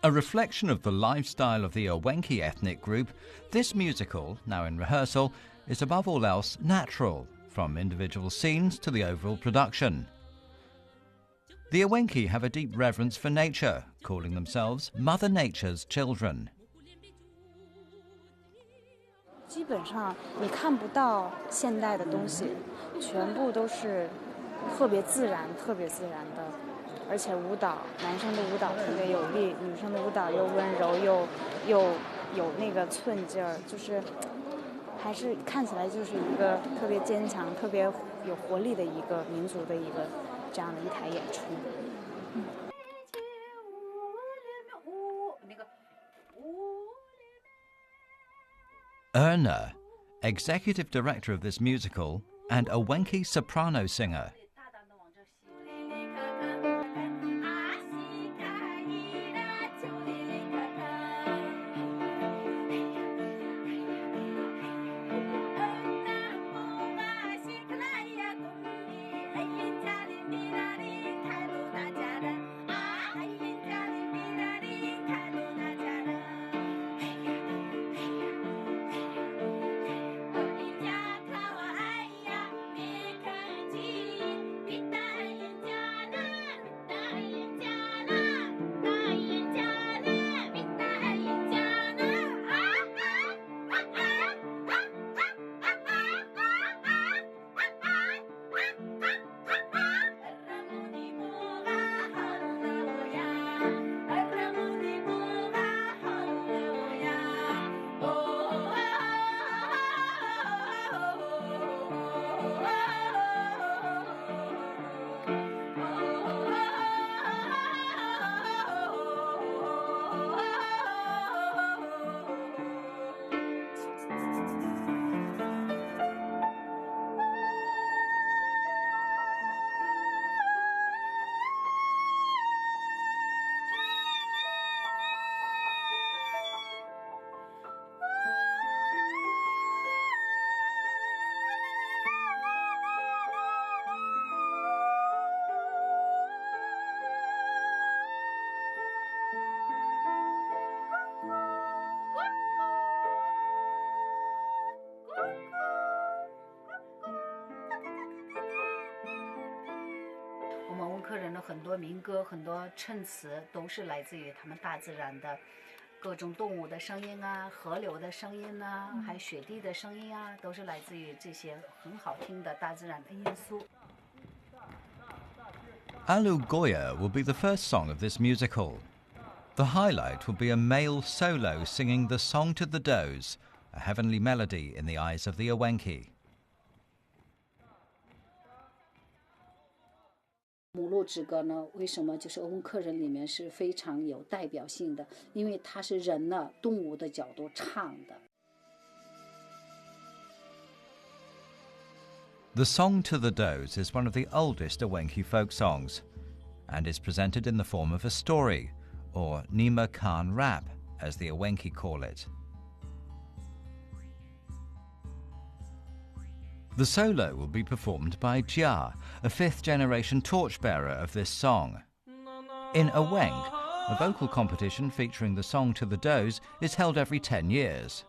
A reflection of the lifestyle of the Owenki ethnic group, this musical, now in rehearsal, is above all else natural, from individual scenes to the overall production. The Owenki have a deep reverence for nature, calling themselves Mother Nature's children. 基本上你看不到现代的东西，全部都是特别自然的，而且舞蹈，男生的舞蹈特别有力，女生的舞蹈又温柔又有那个寸劲儿，就是还是看起来就是一个特别坚强、特别有活力的一个民族的一个这样的一台演出。Erna, executive director of this musical and Owenki soprano singer.很多民歌、很多衬词都是来自于他们大自然的各种动物的声音啊、河流的声音啊，还有雪地的声音啊，都是来自于这些很好听的大自然的因素。Alu Goya will be the first song of this musical. The highlight will be a male solo singing the Song to the Does, a heavenly melody in the eyes of the Owenki. 母鹿之歌呢，为什么就是欧文克人里面是非常有代表性的？因为它是人呢动物的角度唱的。The Song to the Does is one of the oldest Owenki folk songs, and is presented in the form of a story, or Nima Khan rap, as the Owenki call it. The solo will be performed by Jia, a fifth-generation torchbearer of this song. In Owenk, a vocal competition featuring the Song to the Does is held every 10 years.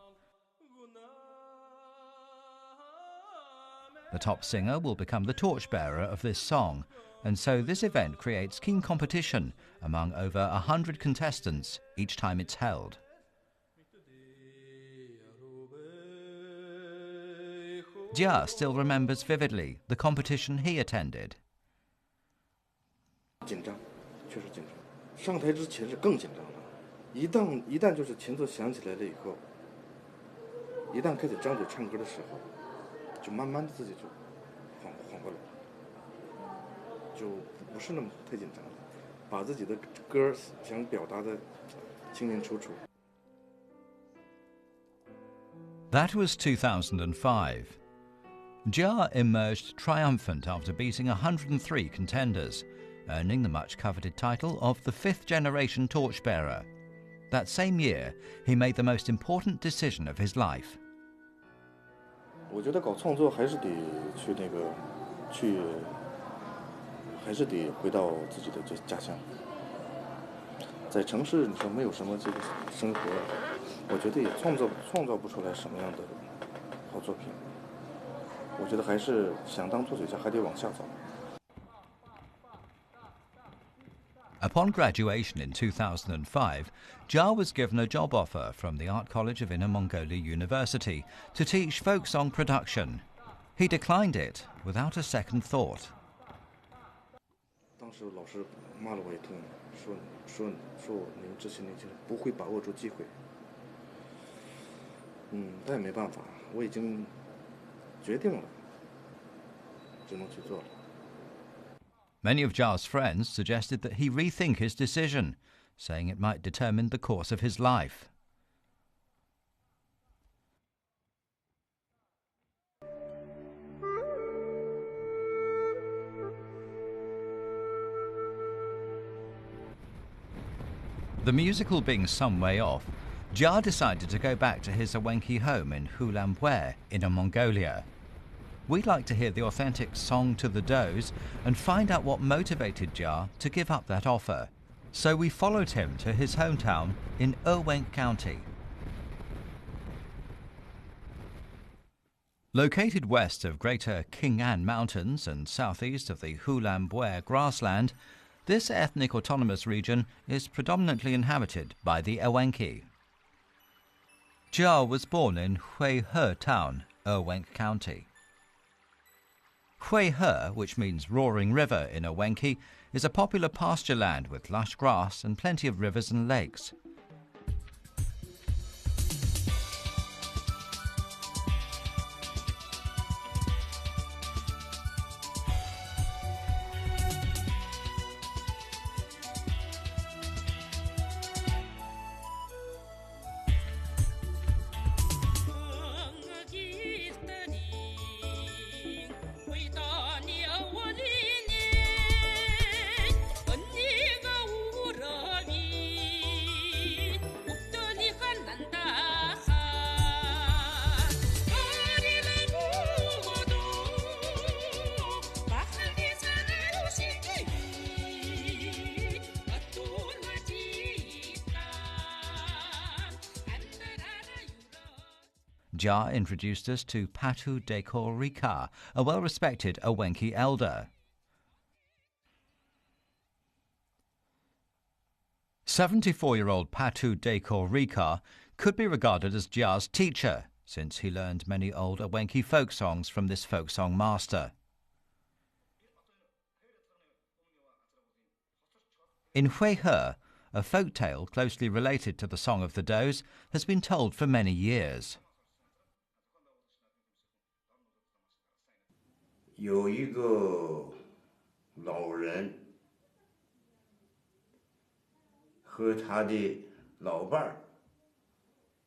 The top singer will become the torchbearer of this song, and so this event creates keen competition among over 100 contestants each time it's held. Jia still remembers vividly the competition he attended. 紧张，确实紧张。上台之前是更紧张的，一旦就是琴奏响起来了以后，一旦开始张嘴唱歌的时候，就慢慢的自己就缓过来，就不是那么太紧张了，把自己的歌想表达的清清楚楚。That was 2005. Jia emerged triumphant after beating 103 contenders, earning the much-coveted title of the fifth-generation torchbearer. That same year, he made the most important decision of his life. 我觉得搞创作还是得还是得回到自己的家乡。在城市你说没有什么这个生活，我觉得也创造不出来什么样的好作品。我觉得还是想当作曲家还得往下走。Upon graduation in 2005, Jar was given a job offer from the Art College of Inner Mongolia University to teach folk song production. He declined it without a second thought. 当时老师骂了我一通，说你们这些年轻人不会把握住机会。但也没办法，我已经决定了，只能去做了。Many of Jar's friends suggested that he rethink his decision, saying it might determine the course of his life. The musical being some way off, Jar decided to go back to his Awenki home in Hulambwe, Inner Mongolia. We'd like to hear the authentic Song to the Does and find out what motivated Jar to give up that offer. So we followed him to his hometown in Erwenk County. Located west of Greater Qing'an Mountains and southeast of the Hulambwe grassland, this ethnic autonomous region is predominantly inhabited by the Awenki. Jar was born in Huihe town, Erwenk County. Huihe, which means roaring river in Awenki, is a popular pasture land with lush grass and plenty of rivers and lakes. Jar introduced us to Patu Dekor Rika, a well-respected Awenki elder. 74-year-old Patu Dekor Rika could be regarded as Jar's teacher, since he learned many old Awenki folk songs from this folk song master. In Huihe, a folk tale closely related to the Song of the Does has been told for many years. 有一个老人和他的老伴儿，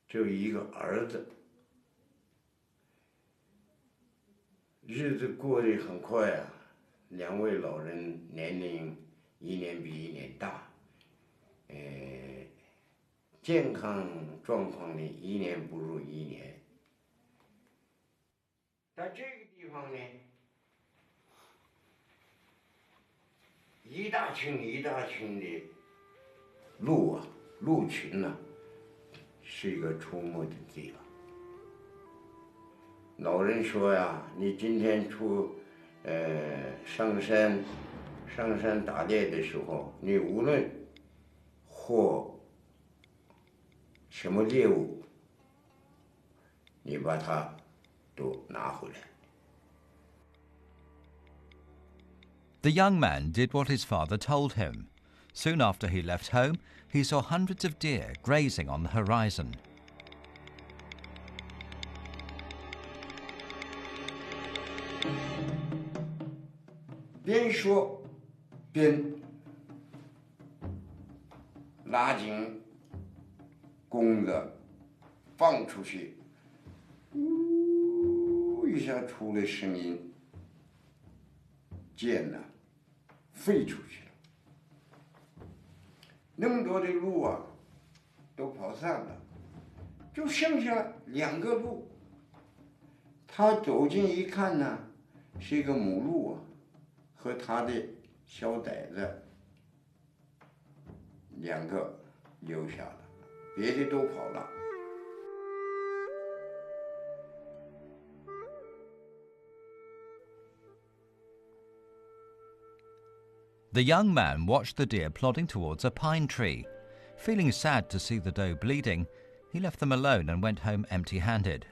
只有一个儿子，日子过得很快啊。两位老人年龄一年比一年大，健康状况呢一年不如一年。在这个地方呢，一大群一大群的鹿啊，鹿群呐，是一个出没的地方。老人说呀，你今天上山打猎的时候，你无论获什么猎物，你把它都拿回来。 The young man did what his father told him. Soon after he left home, he saw hundreds of deer grazing on the horizon. 边说边拉紧弓子放出去，呜一下出了声音，箭呢飞出去了。那么多的鹿啊，都跑散了，就剩下2个鹿。他走近一看呢，是一个母鹿啊。 和他的小崽子2个留下了，别的都跑了。The young man watched the deer plodding towards a pine tree. Feeling sad to see the doe bleeding, he left them alone and went home empty-handed.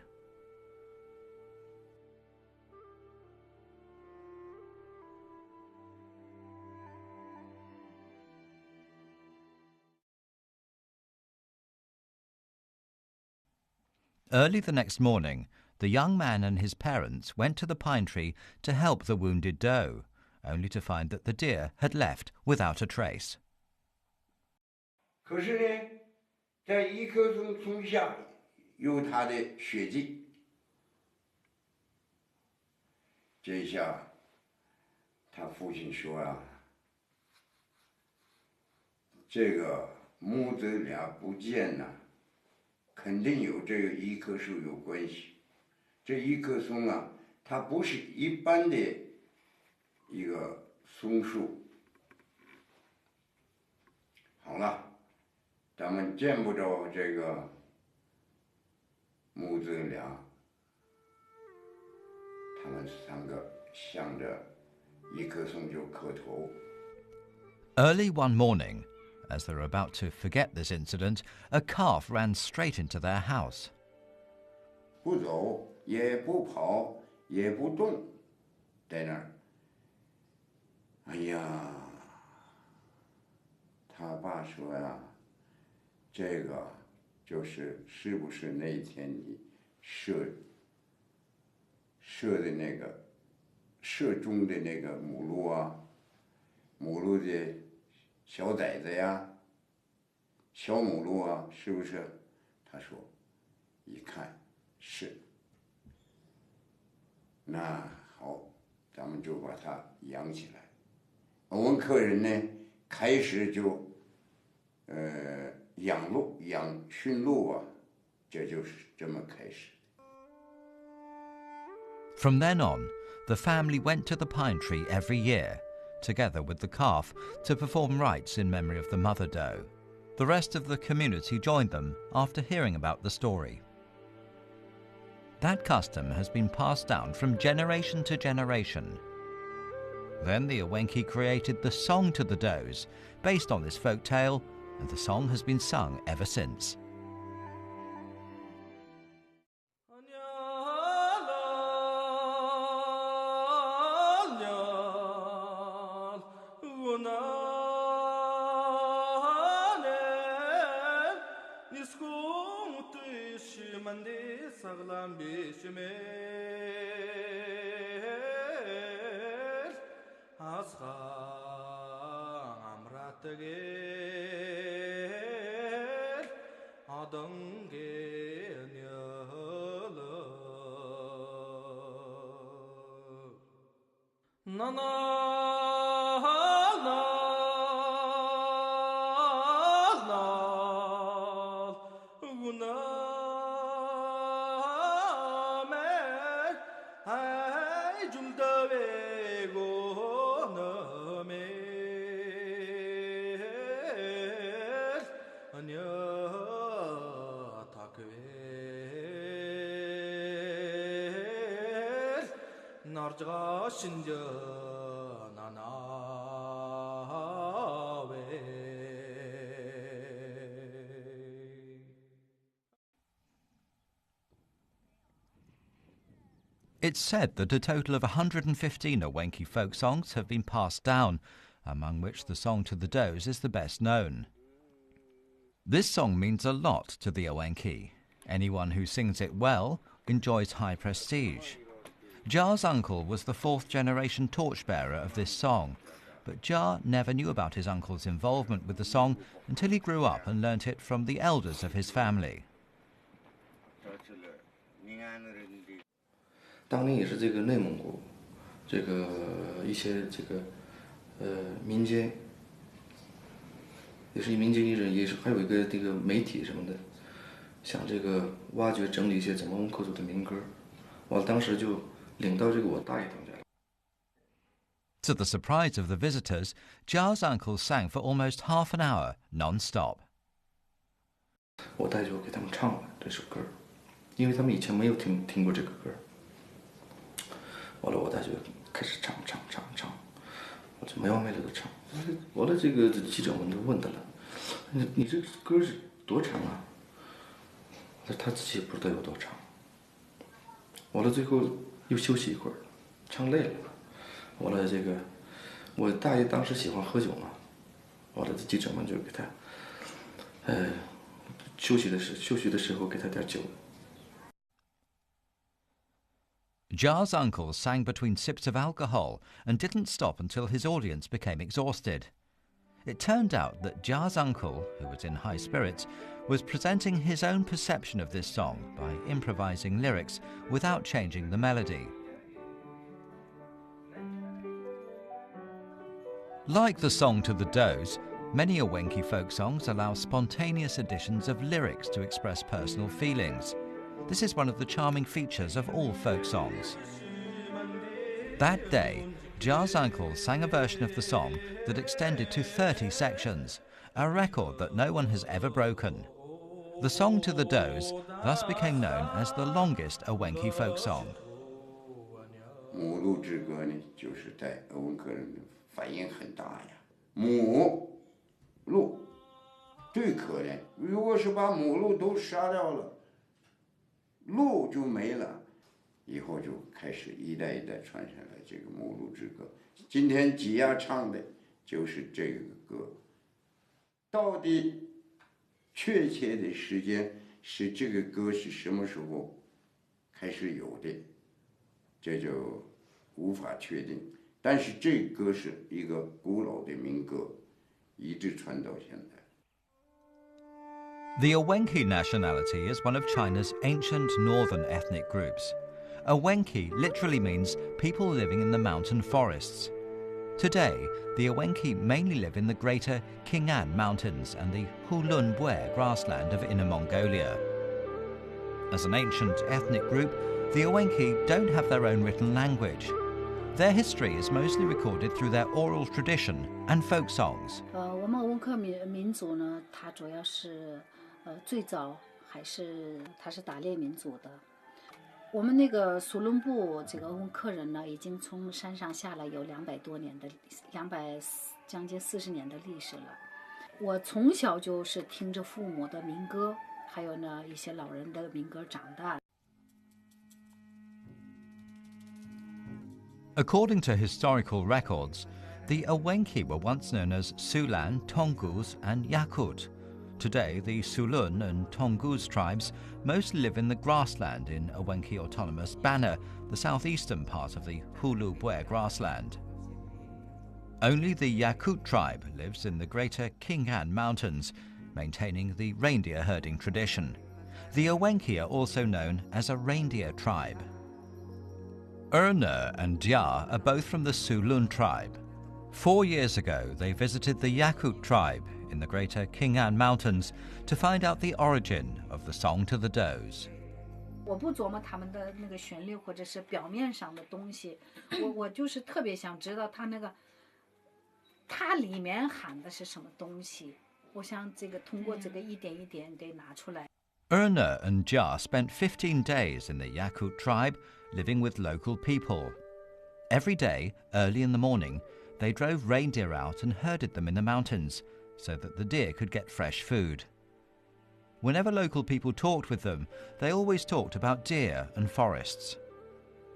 Early the next morning, the young man and his parents went to the pine tree to help the wounded doe, only to find that the deer had left without a trace. 可是呢，在一棵松下有他的血迹。这下，他父亲说啊，这个母子俩不见了，肯定有这个一棵树有关系。这一棵松啊，它不是一般的一个松树。好了。咱们见不着这个母子俩，他们三个向着一棵松就磕头。Early one morning, as they were about to forget this incident, a calf ran straight into their house. 不走，也不跑，也不动，在那儿。哎呀，他爸说呀。这个是不是那天你射的那个射中的那个母鹿啊，母鹿的小崽子呀，小母鹿啊，是不是？他说，一看是。那好，咱们就把它养起来。我们客人呢，开始就养驯鹿啊，这就是这么开始。From then on, the family went to the pine tree every year, together with the calf, to perform rites in memory of the mother doe. The rest of the community joined them after hearing about the story. That custom has been passed down from generation to generation. Then the Awenki created the song to the does, based on this folk tale, and the song has been sung ever since. It's said that a total of 115 Awenki folk songs have been passed down, among which the song to the does is the best known. This song means a lot to the Awenki. Anyone who sings it well enjoys high prestige. Jar's uncle was the fourth-generation torchbearer of this song, but Jar never knew about his uncle's involvement with the song until he grew up and learnt it from the elders of his family. 当年也是这个内蒙古，这个一些这个民间，也是民间艺人，也是还有一个这个媒体什么的，想这个挖掘整理一些咱们翁克族的民歌，我当时就领到这个我大爷他们家。To the surprise of the visitors, Jar's uncle sang for almost half an hour, non-stop. 我大舅给他们唱了这首歌，因为他们以前没有听过这个歌。完了，我大舅开始唱，我就没完没了的唱。完了，这个记者们都问他了，你这歌是多长啊？他自己也不知道有多长。完了，最后又休息一会儿，唱累了。完了，这个我大爷当时喜欢喝酒嘛，完了，记者们就给他，休息的时候给他点酒。Jar's uncle sang between sips of alcohol and didn't stop until his audience became exhausted. It turned out that Jar's uncle, who was in high spirits, was presenting his own perception of this song by improvising lyrics without changing the melody. Like the song To the Does, many Awenki folk songs allow spontaneous additions of lyrics to express personal feelings. This is one of the charming features of all folk songs. That day, Jar's uncle sang a version of the song that extended to 30 sections, a record that no one has ever broken. The song To the Does thus became known as the longest Awenki folk song. 母鹿之歌呢，就是在鄂温克人的反应很大呀。母鹿最可怜，如果是把母鹿都杀掉了，鹿就没了，以后就开始一代一代传下来这个母鹿之歌。今天吉亚唱的就是这个歌，到底确切的时间是这个歌是什么时候开始有的，这就无法确定。但是这个歌是一个古老的民歌，一直传到现在。The Awenki nationality is one of China's ancient northern ethnic groups. Awenki literally means people living in the mountain forests. Today, the Awenki mainly live in the greater Qing'an Mountains and the Hulunbuir grassland of Inner Mongolia. As an ancient ethnic group, the Awenki don't have their own written language. Their history is mostly recorded through their oral tradition and folk songs. 我们鄂温克民族呢，它主要是最早它是打猎民族的。我们那个苏伦布这个鄂温克人呢，已经从山上下来有200多年的将近40年的历史了。我从小就是听着父母的民歌，还有呢一些老人的民歌长大。According to historical records, the Awenki were once known as Sulan, Tongus and Yakut. Today, the Sulun and Tongus tribes mostly live in the grassland in Awenki Autonomous Banner, the southeastern part of the Hulunbuir grassland. Only the Yakut tribe lives in the greater Qing'an Mountains, maintaining the reindeer herding tradition. The Awenki are also known as a reindeer tribe. Erna and Jia are both from the Sulun tribe. 4 years ago, they visited the Yakut tribe in the greater Qing'an Mountains to find out the origin of the song To the Does. 我不琢磨他们的那个旋律或者是表面上的东西，我就是特别想知道它里面含的是什么东西。我想这个通过这个一点一点给拿出来。Erna and Jia spent 15 days in the Yakut tribe, living with local people. Every day, early in the morning, they drove reindeer out and herded them in the mountains so that the deer could get fresh food. Whenever local people talked with them, they always talked about deer and forests.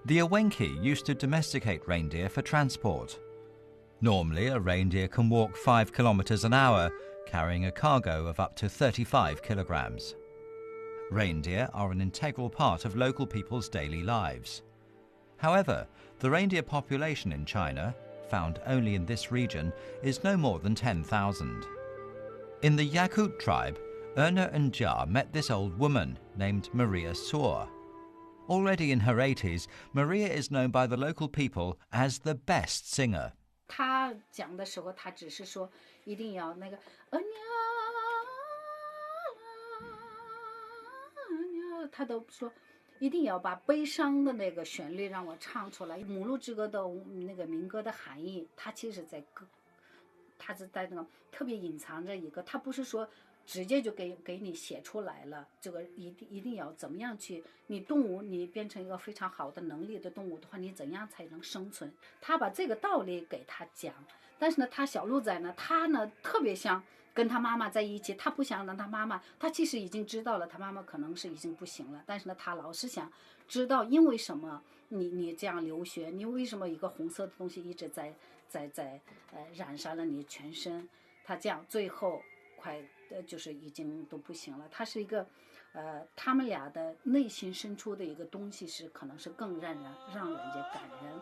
The Awenki used to domesticate reindeer for transport. Normally, a reindeer can walk 5 kilometers an hour, carrying a cargo of up to 35 kilograms. Reindeer are an integral part of local people's daily lives. However, the reindeer population in China, found only in this region, is no more than 10,000. In the Yakut tribe, Erna and Jia met this old woman named Maria Suor. Already in her 80s, Maria is known by the local people as the best singer. 他讲的时候，他只是说一定要那个他都说一定要把悲伤的那个旋律让我唱出来。母鹿之歌的那个民歌的含义，它其实它是在那个特别隐藏着一个，它不是说直接就给你写出来了。这个一定要怎么样去，你动物你变成一个非常好的能力的动物的话，你怎样才能生存？他把这个道理给他讲，但是呢，他小鹿仔呢，他呢特别想跟他妈妈在一起，他不想让他妈妈，他其实已经知道了他妈妈可能是已经不行了，但是呢，他老是想知道因为什么你这样流血，你为什么一个红色的东西一直在染上了你全身？他这样最后就是已经都不行了。他是一个他们俩的内心深处的一个东西是可能是更让人家感人。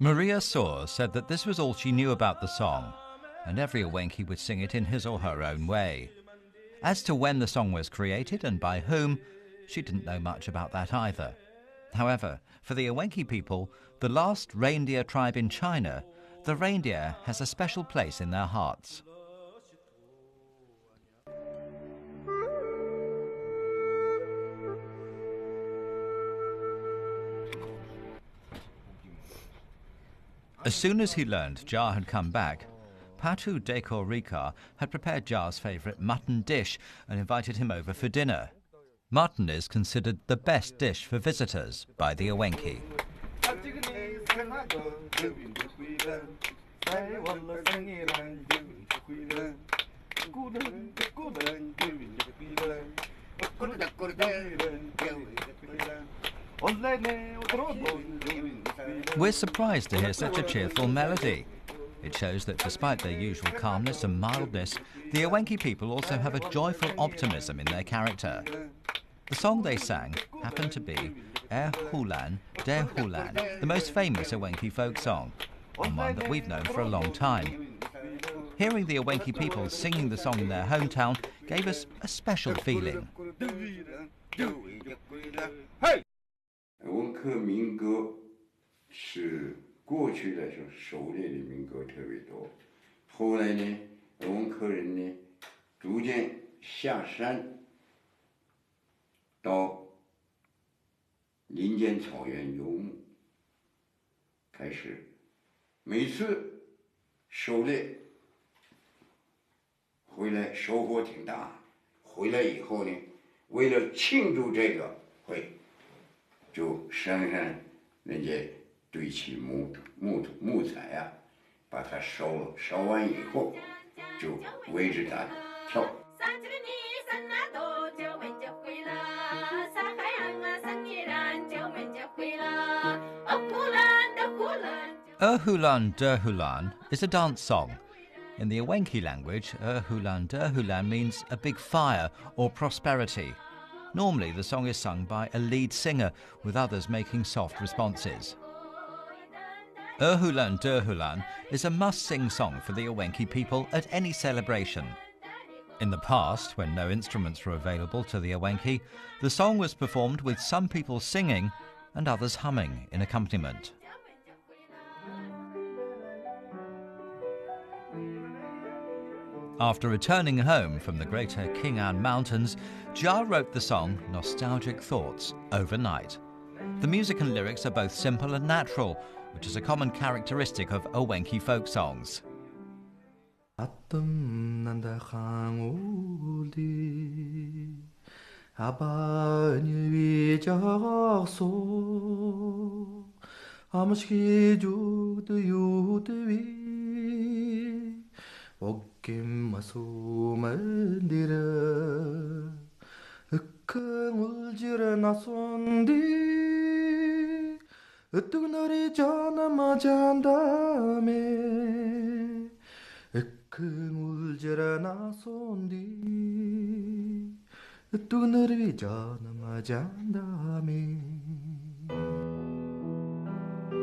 Maria Soar said that this was all she knew about the song, and every Awenki would sing it in his or her own way. As to when the song was created and by whom, she didn't know much about that either. However, for the Awenki people, the last reindeer tribe in China, the reindeer has a special place in their hearts. As soon as he learned Jar had come back, Patu Dekor Rikar had prepared Jar's favourite mutton dish and invited him over for dinner. Mutton is considered the best dish for visitors by the Awenki. We're surprised to hear such a cheerful melody. It shows that despite their usual calmness and mildness, the Awenki people also have a joyful optimism in their character. The song they sang happened to be Hulan, Der Hulan, the most famous Awenki folk song, and one that we've known for a long time. Hearing the Awenki people singing the song in their hometown gave us a special feeling. 文科民歌是过去的时候狩猎的民歌特别多，后来呢，文科人呢逐渐下山到林间草原游牧，开始每次狩猎回来收获挺大，回来以后呢，为了庆祝这个会。就山上人家堆起木材啊，把它烧了，烧完以后就围着它跳。Hulan Der Hulan is a dance song. In the Awenki language, Hulan Der Hulan means a big fire or prosperity. Normally, the song is sung by a lead singer, with others making soft responses. Hulan Der Hulan is a must-sing song for the Awenki people at any celebration. In the past, when no instruments were available to the Awenki, the song was performed with some people singing and others humming in accompaniment. After returning home from the greater Qing'an Mountains, Jia wrote the song Nostalgic Thoughts overnight. The music and lyrics are both simple and natural, which is a common characteristic of Awenki folk songs.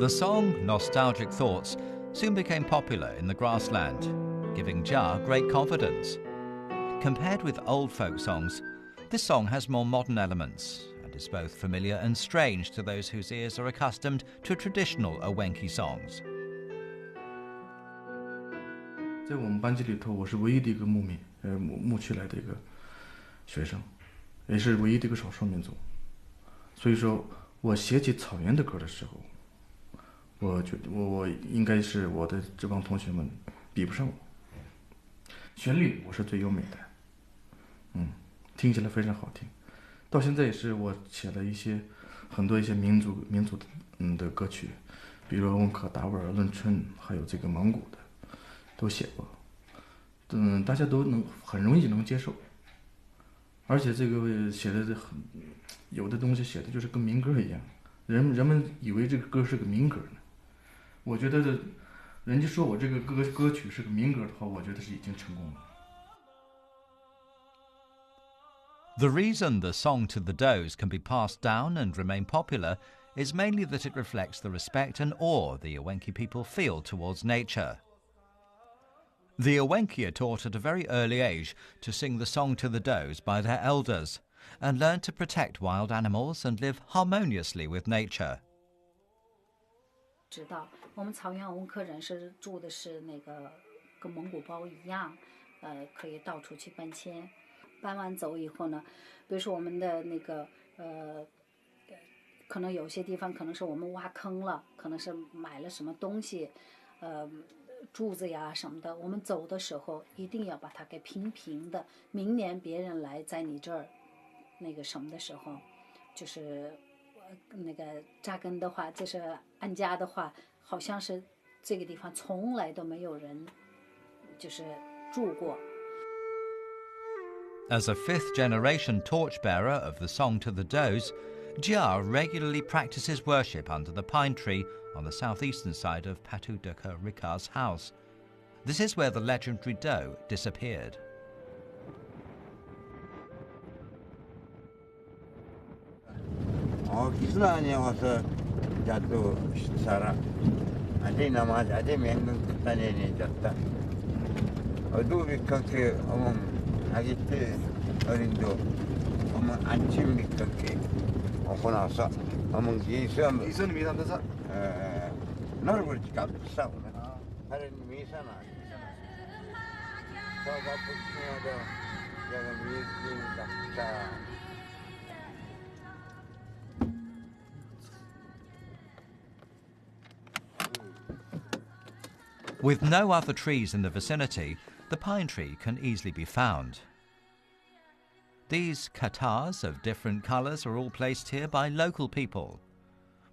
The song Nostalgic Thoughts soon became popular in the grassland, giving Jia great confidence. Compared with old folk songs, this song has more modern elements and is both familiar and strange to those whose ears are accustomed to traditional Awenki songs. 在我们班级里头，我是唯一的一个牧区来的一个学生，也是唯一的一个少数民族。所以说我写起草原的歌的时候，我觉得我应该是我的这帮同学们比不上我。旋律我是最优美的，听起来非常好听。到现在也是我写了很多民族的歌曲，比如温克、达斡尔、汶川，还有这个蒙古的，都写过。大家都很容易能接受，而且这个写的有的东西写的就是跟民歌一样，人们以为这个歌是个民歌呢。我觉得人家说我这个歌曲是个民歌的话，我觉得是已经成功了。The reason the song to the does can be passed down and remain popular is mainly that it reflects the respect and awe the Ewenki people feel towards nature. The Ewenki are taught at a very early age to sing the song to the does by their elders and learn to protect wild animals and live harmoniously with nature. 知道我们草原温克人是住的是那个跟蒙古包一样，可以到处去搬迁。搬完走以后呢，比如说我们的那个可能有些地方可能是我们挖坑了，可能是买了什么东西，柱子呀什么的，我们走的时候一定要把它给平的。明年别人来在你这儿那个什么的时候，就是那个扎根的话，就是安家的话，好像是这个地方从来都没有人就是住过。As a fifth-generation torchbearer of the song to the does, Jia regularly practices worship under the pine tree on the southeastern side of Patuduka Rikar's house. This is where the legendary doe disappeared. 기순안에 와서 자도 살아. 아직 남아서 아직 맹근 끝단에 졌다. 어두비 그렇게 아기 때 어린도 안침 그렇게 오고 나서 이선 미산도사 너를 그렇지 깜짝 다른 미사나 저가 붙이면도 내가 미긴 깜짝 With no other trees in the vicinity, the pine tree can easily be found. These katars of different colours are all placed here by local people.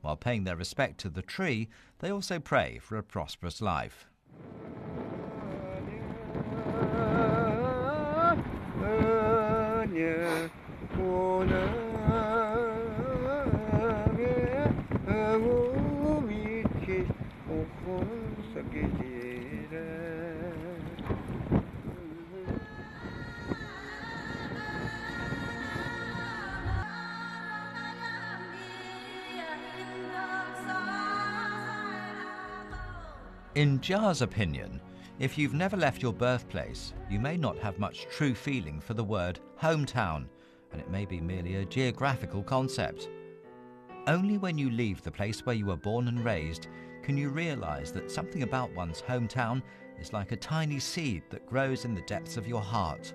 While paying their respect to the tree, they also pray for a prosperous life. In Jia's opinion, if you've never left your birthplace, you may not have much true feeling for the word hometown, and it may be merely a geographical concept. Only when you leave the place where you were born and raised can you realize that something about one's hometown is like a tiny seed that grows in the depths of your heart.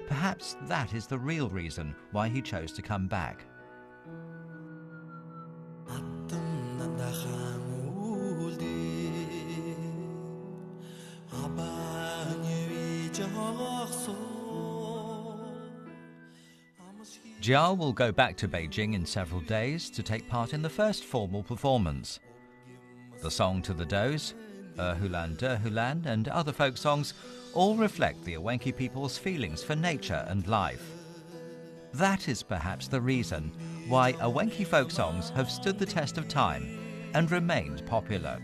Perhaps that is the real reason why he chose to come back. Jia will go back to Beijing in several days to take part in the first formal performance. The song to the does, Hulan Hulan and other folk songs all reflect the Ewenki people's feelings for nature and life. That is perhaps the reason why Ewenki folk songs have stood the test of time and remained popular.